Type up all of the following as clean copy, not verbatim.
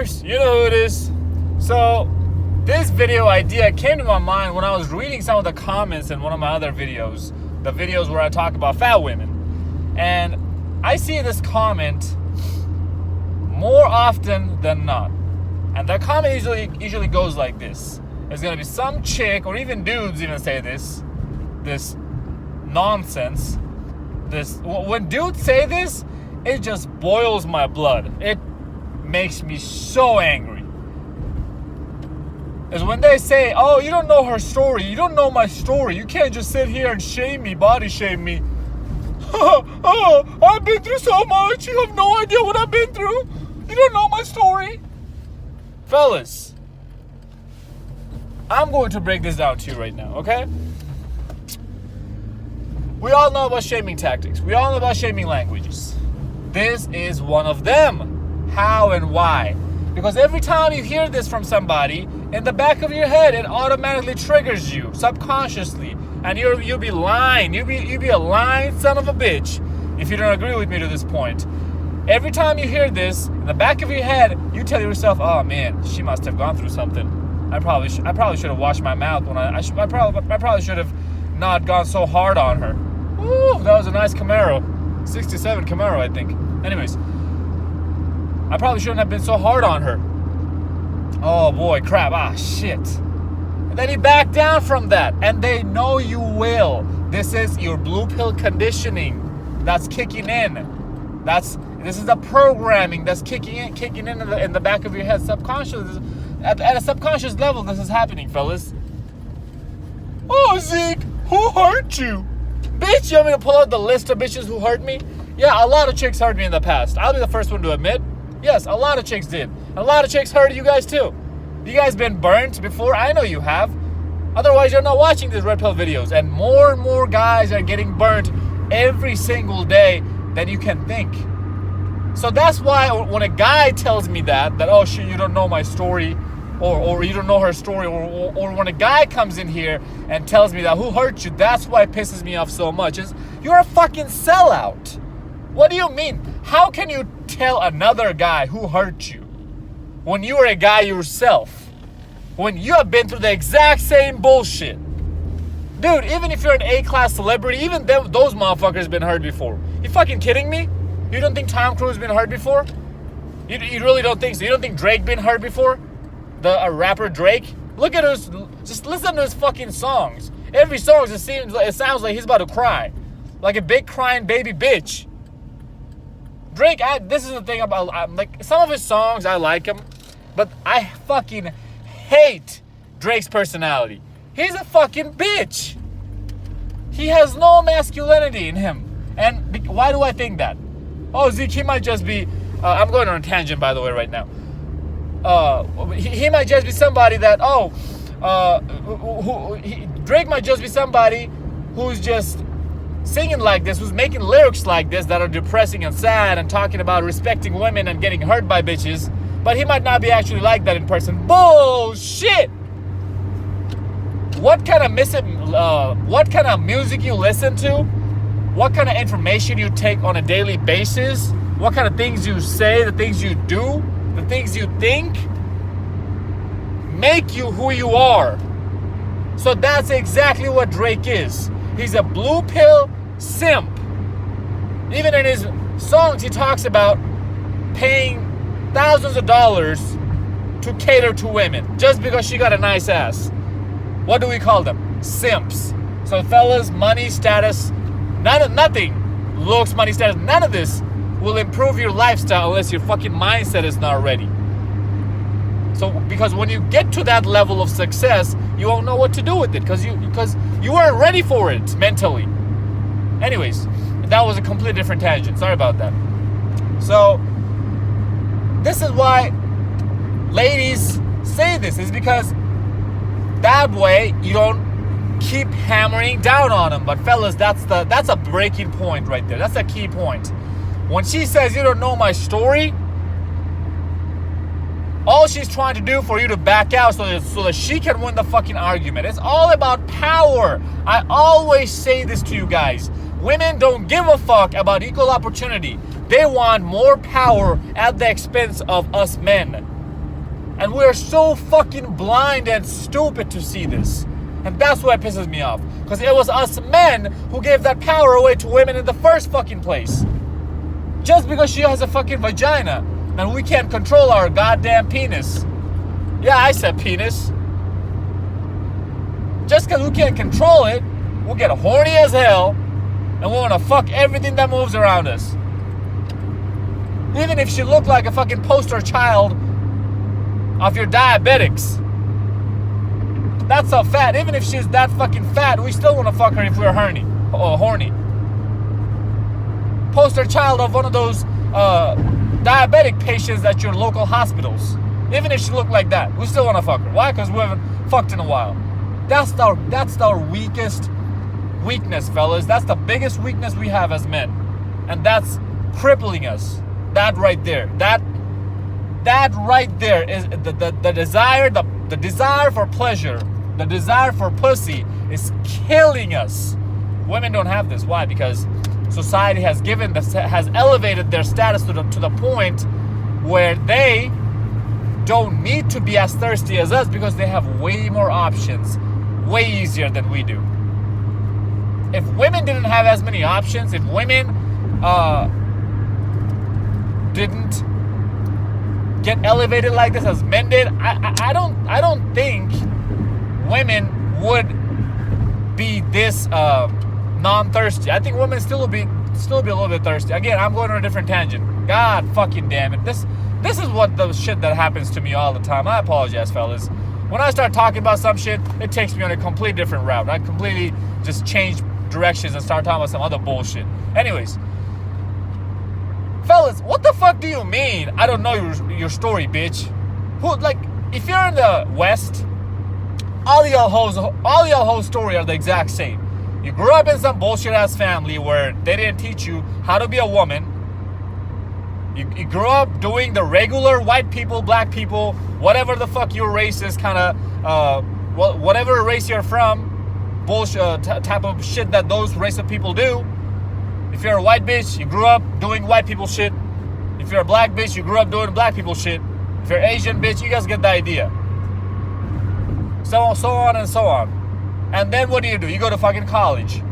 course, you know who it is. So, this video idea came to my mind when I was reading some of the comments in one of my other videos. The videos where I talk about fat women. And I see this comment more often than not. And that comment usually goes like this. There's gonna be some chick, or even dudes even say this nonsense. When dudes say this, it just boils my blood. It makes me so angry. Is when they say, oh, you don't know her story, you don't know my story, you can't just sit here and shame me, body shame me. Oh, I've been through so much, you have no idea what I've been through, you don't know my story. Fellas, I'm going to break this down to you right now, okay? We all know about shaming tactics, we all know about shaming languages. This is one of them. How and why? Because every time you hear this from somebody, in the back of your head, it automatically triggers you subconsciously, and you'll be lying. You'll be a lying son of a bitch if you don't agree with me to this point. Every time you hear this, in the back of your head, you tell yourself, "Oh man, she must have gone through something. I probably should have washed my mouth when I probably should have not gone so hard on her." Ooh, that was a nice Camaro, '67 Camaro, I think. Anyways. I probably shouldn't have been so hard on her. Oh boy, crap, shit. And then you back down from that, and they know you will. This is your blue pill conditioning that's kicking in. This is the programming that's kicking in the back of your head, subconscious. At a subconscious level, this is happening, fellas. Oh, Zeke, who hurt you? Bitch, you want me to pull out the list of bitches who hurt me? Yeah, a lot of chicks hurt me in the past. I'll be the first one to admit. Yes, a lot of chicks did. A lot of chicks hurt you guys too. You guys been burnt before? I know you have. Otherwise, you're not watching these red pill videos. And more guys are getting burnt every single day than you can think. So that's why when a guy tells me that oh shit, you don't know my story, or you don't know her story, or when a guy comes in here and tells me that who hurt you, that's why it pisses me off so much. Is you're a fucking sellout. What do you mean? How can you tell another guy who hurt you when you are a guy yourself? When you have been through the exact same bullshit. Dude, even if you're an A-class celebrity, even those motherfuckers been hurt before. You fucking kidding me? You don't think Tom Cruise been hurt before? You really don't think so? You don't think Drake been hurt before? The rapper Drake? Look at his, just listen to his fucking songs. Every song it sounds like he's about to cry. Like a big crying baby bitch. Drake, this is the thing about, like, some of his songs, I like him, but I fucking hate Drake's personality. He's a fucking bitch. He has no masculinity in him. And why do I think that? Oh, Zeke, he might just be, I'm going on a tangent, by the way, right now. He might just be somebody that, Drake might just be somebody who's just singing like this, who's making lyrics like this that are depressing and sad and talking about respecting women and getting hurt by bitches, but he might not be actually like that in person. Bullshit! What kind of music you listen to, what kind of information you take on a daily basis, what kind of things you say, the things you do, the things you think, make you who you are. So that's exactly what Drake is. He's a blue pill simp. Even in his songs, he talks about paying thousands of dollars to cater to women just because she got a nice ass. What do we call them? Simps. So fellas, money, status, nothing. Looks, money, status, none of this will improve your lifestyle unless your fucking mindset is not ready. So, because when you get to that level of success, you won't know what to do with it because you weren't ready for it mentally. Anyways, that was a completely different tangent. Sorry about that. So, this is why ladies say this, is because that way you don't keep hammering down on them. But fellas, that's a breaking point right there. That's a key point. When she says you don't know my story, all she's trying to do for you to back out so that she can win the fucking argument. It's all about power. I always say this to you guys. Women don't give a fuck about equal opportunity. They want more power at the expense of us men. And we're so fucking blind and stupid to see this. And that's what pisses me off. Because it was us men who gave that power away to women in the first fucking place. Just because she has a fucking vagina and we can't control our goddamn penis. Yeah, I said penis. Just because we can't control it, we'll get horny as hell and we want to fuck everything that moves around us. Even if she looked like a fucking poster child of your diabetics. That's how fat. Even if she's that fucking fat, we still want to fuck her if we're horny. Poster child of one of those diabetic patients at your local hospitals. Even if she looked like that, we still want to fuck her. Why? Because we haven't fucked in a while. That's our weakness, fellas. That's the biggest weakness we have as men. And that's crippling us. That right there. That right there is the desire for pleasure, the desire for pussy is killing us. Women don't have this. Why? Because society has elevated their status to the point where they don't need to be as thirsty as us because they have way more options, way easier than we do. If women didn't have as many options, if women didn't get elevated like this as men did, I don't think women would be this non-thirsty. I think women still will be a little bit thirsty. Again, I'm going on a different tangent. God fucking damn it. This is what the shit that happens to me all the time. I apologize, fellas. When I start talking about some shit, it takes me on a completely different route. I completely just change directions and start talking about some other bullshit. Anyways, fellas, what the fuck do you mean? I don't know your story, bitch. If you're in the West, all y'all hoes story are the exact same. You grew up in some bullshit ass family where they didn't teach you how to be a woman. You grew up doing the regular white people, black people, whatever the fuck your race is, whatever race you're from, bullshit type of shit that those race of people do. If you're a white bitch, you grew up doing white people shit. If you're a black bitch, you grew up doing black people shit. If you're Asian bitch, you guys get the idea. So on and so on. And then what do? You go to fucking college.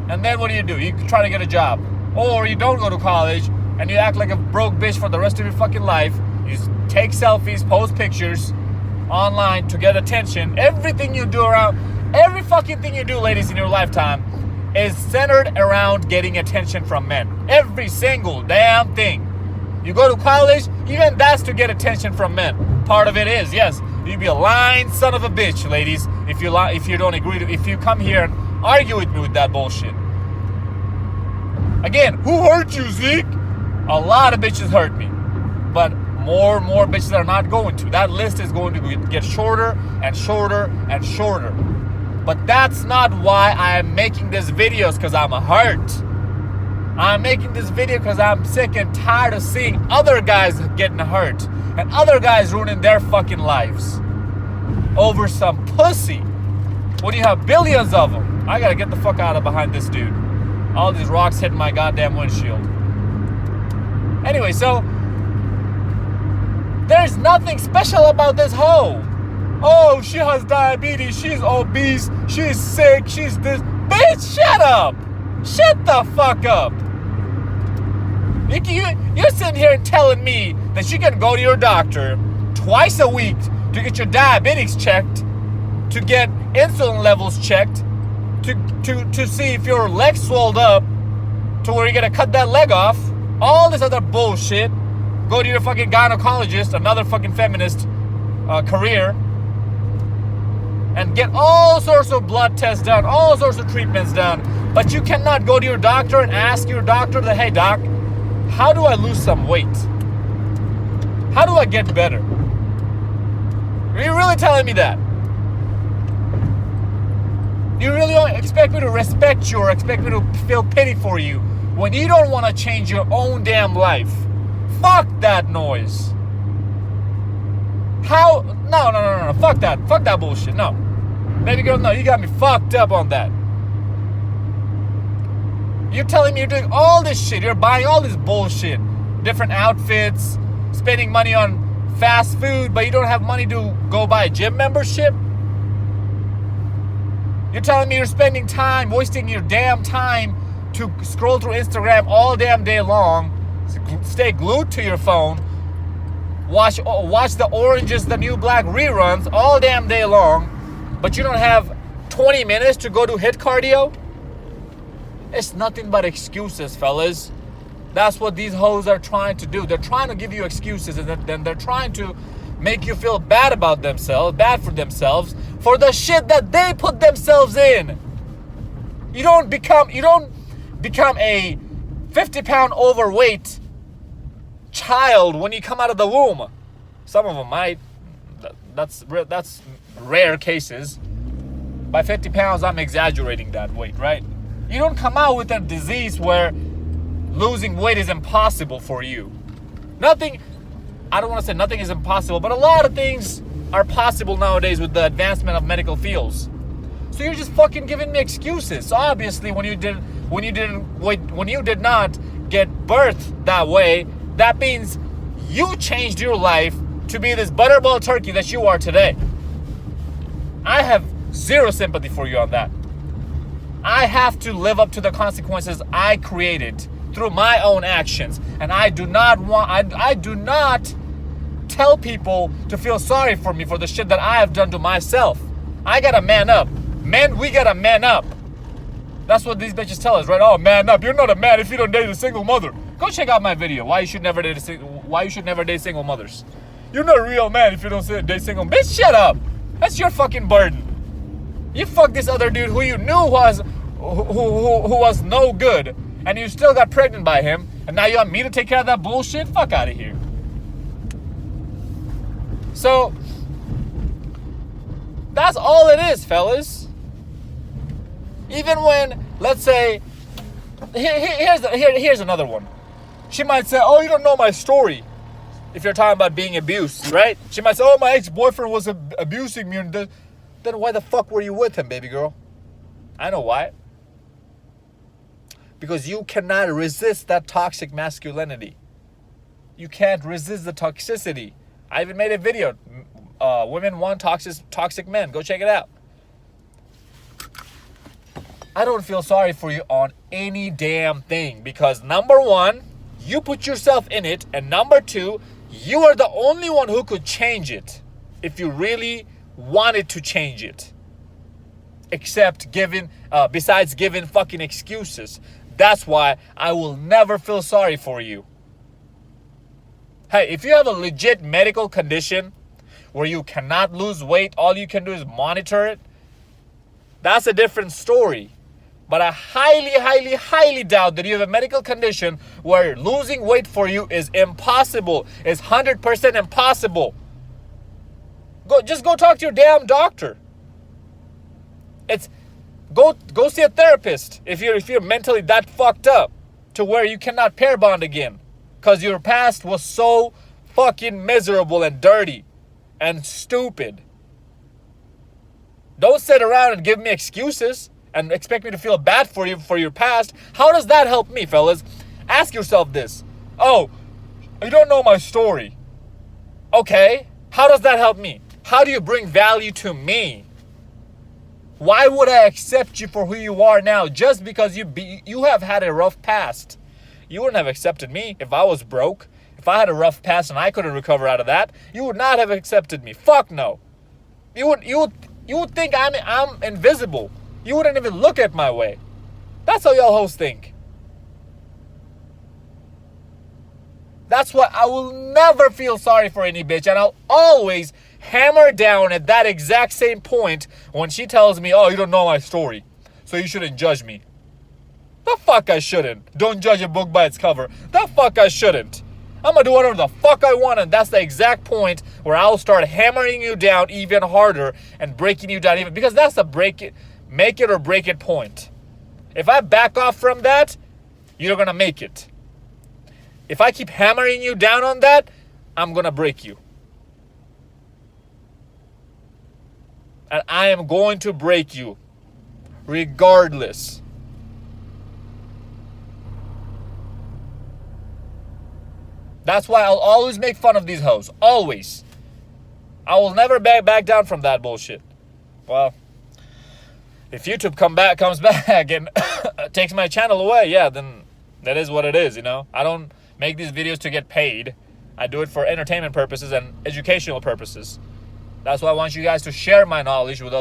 And then what do? You try to get a job. Or you don't go to college and you act like a broke bitch for the rest of your fucking life. You take selfies, post pictures online to get attention. Every fucking thing you do, ladies, in your lifetime is centered around getting attention from men. Every single damn thing. You go to college, even that's to get attention from men. Part of it is, yes, you'd be a lying son of a bitch, ladies, if you don't agree if you come here and argue with me with that bullshit. Again, who hurt you, Zeke? A lot of bitches hurt me. But more bitches are not going to. That list is going to get shorter and shorter and shorter. But that's not why I'm making this videos, because I'm hurt. I'm making this video because I'm sick and tired of seeing other guys getting hurt and other guys ruining their fucking lives over some pussy. When you have billions of them, I gotta get the fuck out of behind this dude. All these rocks hitting my goddamn windshield. Anyway, so there's nothing special about this hoe. Oh, she has diabetes, she's obese, she's sick, she's this. Bitch, shut up. Shut the fuck up. You're sitting here telling me that you can go to your doctor twice a week to get your diabetics checked, to get insulin levels checked, to see if your leg's swelled up to where you're gonna cut that leg off. All this other bullshit. Go to your fucking gynecologist, another fucking feminist career, and get all sorts of blood tests done, all sorts of treatments done. But you cannot go to your doctor and ask your doctor that, hey doc, how do I lose some weight? How do I get better? Are you really telling me that? You really don't expect me to respect you or expect me to feel pity for you when you don't want to change your own damn life? Fuck that noise. How? No. Fuck that. Fuck that bullshit. No. Baby girl, no. You got me fucked up on that. You're telling me you're doing all this shit. You're buying all this bullshit. Different outfits. Spending money on fast food, but you don't have money to go buy a gym membership? You're telling me you're spending time, wasting your damn time to scroll through Instagram all damn day long, stay glued to your phone, watch the Orange is the New Black reruns all damn day long, but you don't have 20 minutes to go do HIIT cardio? It's nothing but excuses, fellas. That's what these hoes are trying to do. They're trying to give you excuses, and then they're trying to make you feel bad about themselves, bad for themselves, for the shit that they put themselves in. You don't become a 50-pound overweight child when you come out of the womb. Some of them might. That's rare cases. By 50 pounds, I'm exaggerating that weight, right? You don't come out with a disease where losing weight is impossible for you. I don't want to say nothing is impossible, but a lot of things are possible nowadays with the advancement of medical fields. So you're just fucking giving me excuses. So obviously, when you did not get birthed that way, that means you changed your life to be this butterball turkey that you are today. I have zero sympathy for you on that. I have to live up to the consequences I created through my own actions, and I do not tell people to feel sorry for me for the shit that I have done to myself. I gotta man up. Men, we gotta man up. That's what these bitches tell us, right? Oh, man up. You're not a man if you don't date a single mother. Go check out my video. Why you should never date single mothers. You're not a real man if you don't date single. Bitch, shut up. That's your fucking burden. You fucked this other dude who you knew was no good, and you still got pregnant by him, and now you want me to take care of that bullshit? Fuck out of here. So that's all it is, fellas. Even when, let's say, here's another one. She might say, oh, you don't know my story. If you're talking about being abused, right? She might say, oh, my ex-boyfriend was abusing me. And then why the fuck were you with him, baby girl? I know why. Because you cannot resist that toxic masculinity. You can't resist the toxicity. I even made a video. Women want toxic men. Go check it out. I don't feel sorry for you on any damn thing. Because number one, you put yourself in it. And number two, you are the only one who could change it. If you really wanted to change it. Besides giving fucking excuses. That's why I will never feel sorry for you. Hey, if you have a legit medical condition where you cannot lose weight, all you can do is monitor it, that's a different story. But I highly, highly, highly doubt that you have a medical condition where losing weight for you is impossible. It's 100% impossible. Just go talk to your damn doctor. Go see a therapist if you're mentally that fucked up to where you cannot pair bond again. Because your past was so fucking miserable and dirty and stupid. Don't sit around and give me excuses and expect me to feel bad for you for your past. How does that help me, fellas? Ask yourself this. Oh, you don't know my story. Okay, how does that help me? How do you bring value to me? Why would I accept you for who you are now just because you have had a rough past? You wouldn't have accepted me if I was broke. If I had a rough past and I couldn't recover out of that, you would not have accepted me. Fuck no. You would think I'm invisible. You wouldn't even look at my way. That's how y'all hoes think. That's why I will never feel sorry for any bitch, and I'll always hammer down at that exact same point when she tells me, oh, you don't know my story, so you shouldn't judge me. The fuck I shouldn't. Don't judge a book by its cover. The fuck I shouldn't. I'm gonna do whatever the fuck I want, and that's the exact point where I'll start hammering you down even harder and breaking you down even, because that's the make it or break it point. If I back off from that, you're gonna make it. If I keep hammering you down on that, I'm gonna break you. And I am going to break you regardless. That's why I'll always make fun of these hoes. Always. I will never back down from that bullshit. Well, if YouTube comes back and takes my channel away, yeah, then that is what it is, you know. I don't make these videos to get paid. I do it for entertainment purposes and educational purposes. That's why I want you guys to share my knowledge with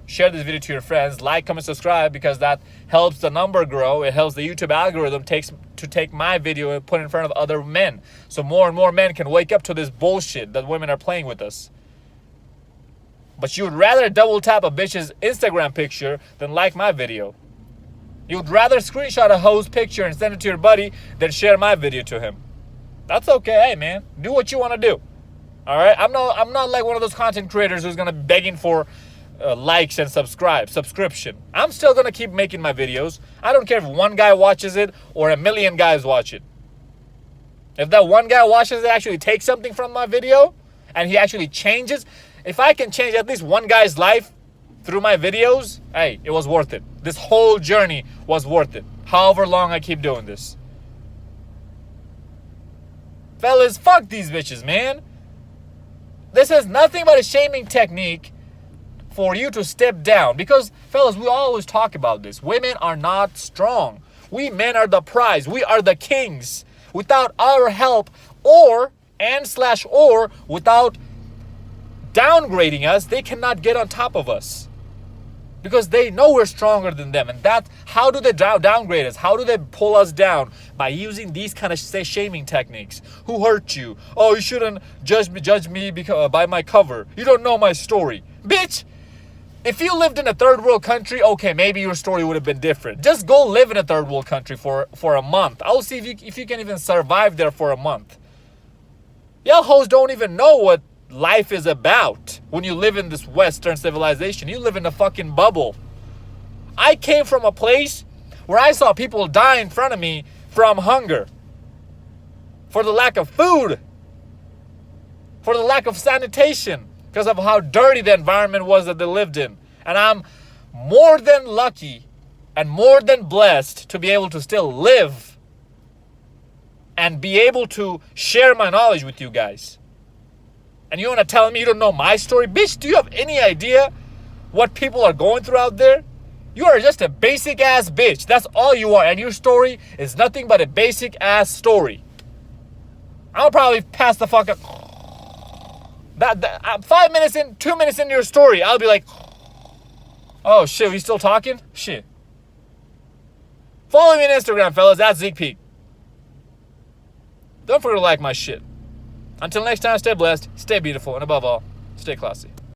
share this video to your friends, like, comment, subscribe, because that helps the number grow. It helps the YouTube algorithm to take my video and put it in front of other men. So more and more men can wake up to this bullshit that women are playing with us. But you would rather double tap a bitch's Instagram picture than like my video. You would rather screenshot a hoe's picture and send it to your buddy than share my video to him. That's okay, hey man. Do what you want to do. Alright? I'm not like one of those content creators who's gonna be begging for likes and subscription. I'm still gonna keep making my videos. I don't care if one guy watches it or a million guys watch it. If that one guy watches it, actually takes something from my video, and he actually changes, if I can change at least one guy's life through my videos, hey, it was worth it. This whole journey was worth it. However long I keep doing this. Fellas, fuck these bitches, man. This is nothing but a shaming technique for you to step down. Because, fellas, we always talk about this. Women are not strong. We men are the prize. We are the kings. Without our help or without downgrading us, they cannot get on top of us. Because they know we're stronger than them. And how do they downgrade us? How do they pull us down? By using these kind of shaming techniques. Who hurt you? Oh, you shouldn't judge me by my cover. You don't know my story. Bitch, if you lived in a third world country, okay, maybe your story would have been different. Just go live in a third world country for a month. I'll see if you can even survive there for a month. Y'all hoes don't even know what life is about when you live in this Western civilization. You live in a fucking bubble. I came from a place where I saw people die in front of me from hunger, for the lack of food, for the lack of sanitation, because of how dirty the environment was that they lived in. And I'm more than lucky and more than blessed to be able to still live and be able to share my knowledge with you guys. And you want to tell me you don't know my story? Bitch, do you have any idea what people are going through out there? You are just a basic ass bitch. That's all you are. And your story is nothing but a basic ass story. I'll probably pass the fuck up. 5 minutes in, 2 minutes into your story, I'll be like, oh shit, we still talking? Shit. Follow me on Instagram, fellas. That's Zeekpeak. Don't forget to like my shit. Until next time, stay blessed, stay beautiful, and above all, stay classy.